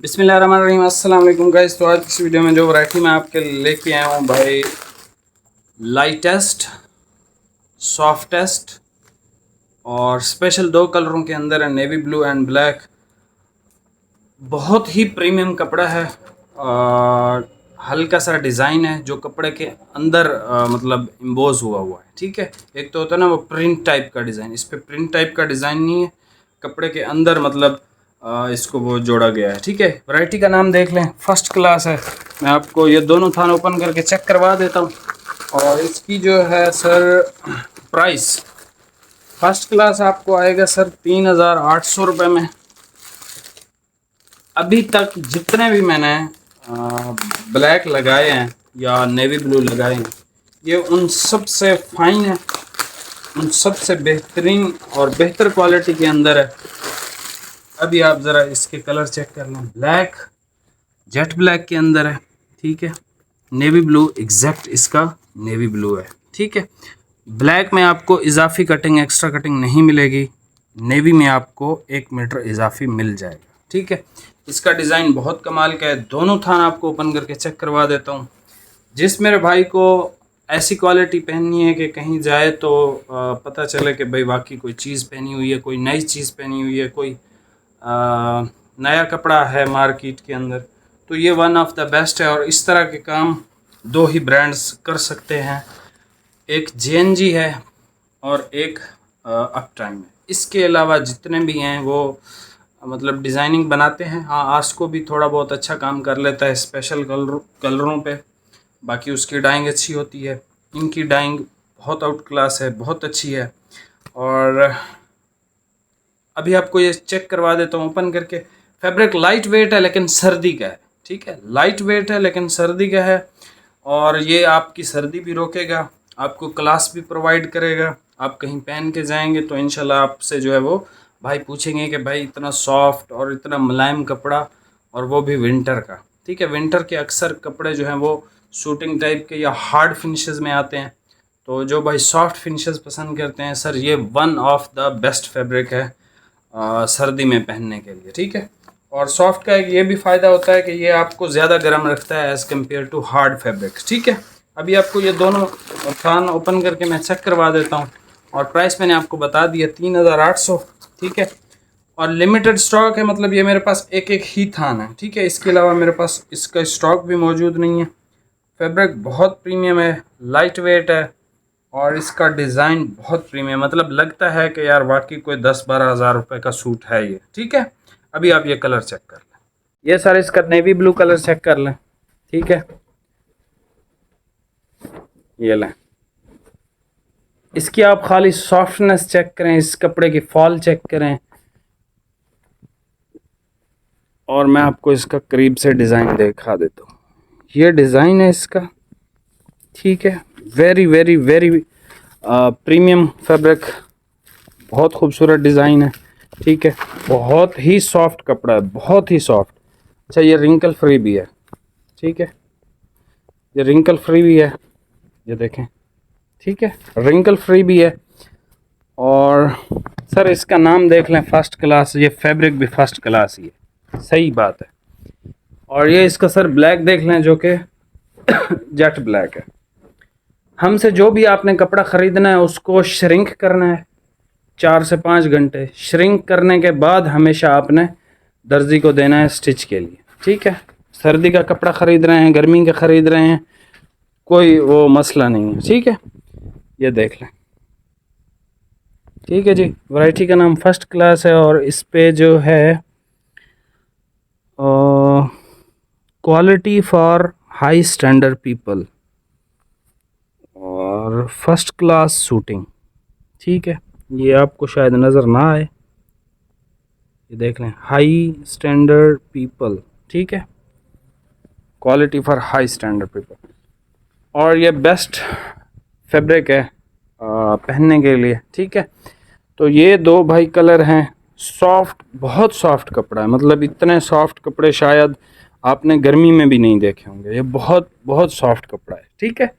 बिस्मिल्लाहिर्रहमानिर्रहीम। अस्सलाम वालेकुम गाइस। तो आज इस वीडियो में जो वैरायटी मैं आपके लेके आया हूँ भाई, लाइटेस्ट, सॉफ्टेस्ट और स्पेशल दो कलरों के अंदर है, नेवी ब्लू एंड ब्लैक। बहुत ही प्रीमियम कपड़ा है और हल्का सा डिज़ाइन है जो कपड़े के अंदर मतलब इम्बोज हुआ है। ठीक है, एक तो होता है ना वो प्रिंट टाइप का डिज़ाइन, इस पे प्रिंट टाइप का डिज़ाइन नहीं है, कपड़े के अंदर मतलब इसको वो जोड़ा गया है। ठीक है, वैरायटी का नाम देख लें, फर्स्ट क्लास है। मैं आपको ये दोनों थान ओपन करके चेक करवा देता हूँ। और इसकी जो है सर प्राइस, फर्स्ट क्लास आपको आएगा सर 3800 रुपये में। अभी तक जितने भी मैंने ब्लैक लगाए हैं या नेवी ब्लू लगाए हैं, ये उन सब से फाइन है, उन सब से बेहतरीन और बेहतर क्वालिटी के अंदर है। अभी आप ज़रा इसके कलर चेक कर लें, ब्लैक, जेट ब्लैक के अंदर है। ठीक है, नेवी ब्लू, एग्जैक्ट इसका नेवी ब्लू है। ठीक है, ब्लैक में आपको इजाफी कटिंग, एक्स्ट्रा कटिंग नहीं मिलेगी, नेवी में आपको 1 मीटर इजाफी मिल जाएगा। ठीक है, इसका डिज़ाइन बहुत कमाल का है। दोनों थान आपको ओपन करके चेक करवा देता हूँ। जिस मेरे भाई को ऐसी क्वालिटी पहननी है कि कहीं जाए तो पता चले कि भाई वाकई कोई चीज़ पहनी हुई है, कोई नई चीज़ पहनी हुई है, कोई नया कपड़ा है मार्केट के अंदर, तो ये वन ऑफ द बेस्ट है। और इस तरह के काम दो ही ब्रांड्स कर सकते हैं, एक JNG है और एक अप टाइम है। इसके अलावा जितने भी हैं वो मतलब डिज़ाइनिंग बनाते हैं। हाँ, आस्को भी थोड़ा बहुत अच्छा काम कर लेता है स्पेशल कलरों पे, बाकी उसकी डाइंग अच्छी होती है। इनकी डाइंग बहुत आउट क्लास है, बहुत अच्छी है। और अभी आपको ये चेक करवा देता हूँ ओपन करके। फैब्रिक लाइट वेट है लेकिन सर्दी का है। ठीक है, लाइट वेट है लेकिन सर्दी का है, और ये आपकी सर्दी भी रोकेगा, आपको क्लास भी प्रोवाइड करेगा। आप कहीं पहन के जाएंगे तो इंशाल्लाह आपसे जो है वो भाई पूछेंगे कि भाई इतना सॉफ्ट और इतना मुलायम कपड़ा, और वो भी विंटर का। ठीक है, विंटर के अक्सर कपड़े जो हैं वो शूटिंग टाइप के या हार्ड फिनिशेस में आते हैं, तो जो भाई सॉफ्ट फिनिशेस पसंद करते हैं सर, ये one of the best fabric है सर्दी में पहनने के लिए। ठीक है, और सॉफ्ट का एक ये भी फ़ायदा होता है कि ये आपको ज़्यादा गर्म रखता है as compare to hard fabric. ठीक है, अभी आपको ये दोनों थान ओपन करके मैं चेक करवा देता हूँ, और प्राइस मैंने आपको बता दिया 3800। ठीक है, और लिमिटेड स्टॉक है, मतलब ये मेरे पास एक एक ही थान है। ठीक है, इसके अलावा मेरे पास इसका स्टॉक भी मौजूद नहीं है। फैब्रिक बहुत प्रीमियम है, लाइट वेट है, और इसका डिज़ाइन बहुत प्रीमियम, मतलब लगता है कि यार वाकई कोई 10-12 हज़ार रुपये का सूट है ये। ठीक है, अभी आप ये कलर चेक कर लें, ये सर इसका नेवी ब्लू कलर चेक कर लें। ठीक है, ये लें, इसकी आप खाली सॉफ्टनेस चेक करें, इस कपड़े की फॉल चेक करें, और मैं आपको इसका करीब से डिज़ाइन दिखा देता हूँ। ये डिज़ाइन है इसका। ठीक है, very very very premium fabric, बहुत खूबसूरत डिज़ाइन है। ठीक है, बहुत ही सॉफ्ट कपड़ा है, बहुत ही सॉफ्ट। अच्छा, ये रिंकल फ्री भी है। ठीक है, ये रिंकल फ्री भी है, ये देखें। ठीक है, रिंकल फ्री भी है, और सर इसका नाम देख लें, फर्स्ट क्लास। ये फैब्रिक भी फर्स्ट क्लास ही है, सही बात है। और ये इसका सर ब्लैक देख लें जो कि जेट ब्लैक है। हमसे जो भी आपने कपड़ा ख़रीदना है उसको श्रिंक करना है 4 से 5 घंटे। श्रिंक करने के बाद हमेशा आपने दर्जी को देना है स्टिच के लिए। ठीक है, सर्दी का कपड़ा ख़रीद रहे हैं, गर्मी का ख़रीद रहे हैं, कोई वो मसला नहीं है। ठीक है, ये देख लें। ठीक है जी, वैरायटी का नाम फर्स्ट क्लास है, और इस पे जो है quality for high standard people और फर्स्ट क्लास शूटिंग। ठीक है, ये आपको शायद नज़र ना आए, ये देख लें, हाई स्टैंडर्ड पीपल। ठीक है, quality for high standard people, और ये बेस्ट फैब्रिक है पहनने के लिए। ठीक है, तो ये दो भाई कलर हैं, सॉफ्ट, बहुत सॉफ्ट कपड़ा है, मतलब इतने सॉफ्ट कपड़े शायद आपने गर्मी में भी नहीं देखे होंगे, ये बहुत बहुत सॉफ्ट कपड़ा है। ठीक है,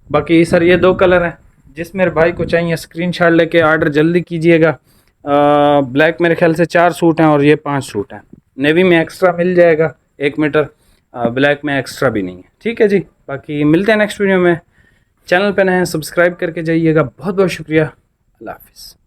बाकी सर ये दो कलर हैं, जिस मेरे भाई को चाहिए स्क्रीनशॉट लेके ऑर्डर जल्दी कीजिएगा। ब्लैक मेरे ख्याल से 4 सूट हैं और ये 5 सूट हैं। नेवी में एक्स्ट्रा मिल जाएगा 1 मीटर, ब्लैक में एक्स्ट्रा भी नहीं है। ठीक है जी, बाकी मिलते हैं नेक्स्ट वीडियो में। चैनल पे नए हैं सब्सक्राइब करके जाइएगा। बहुत बहुत शुक्रिया। अल्लाह हाफिज़।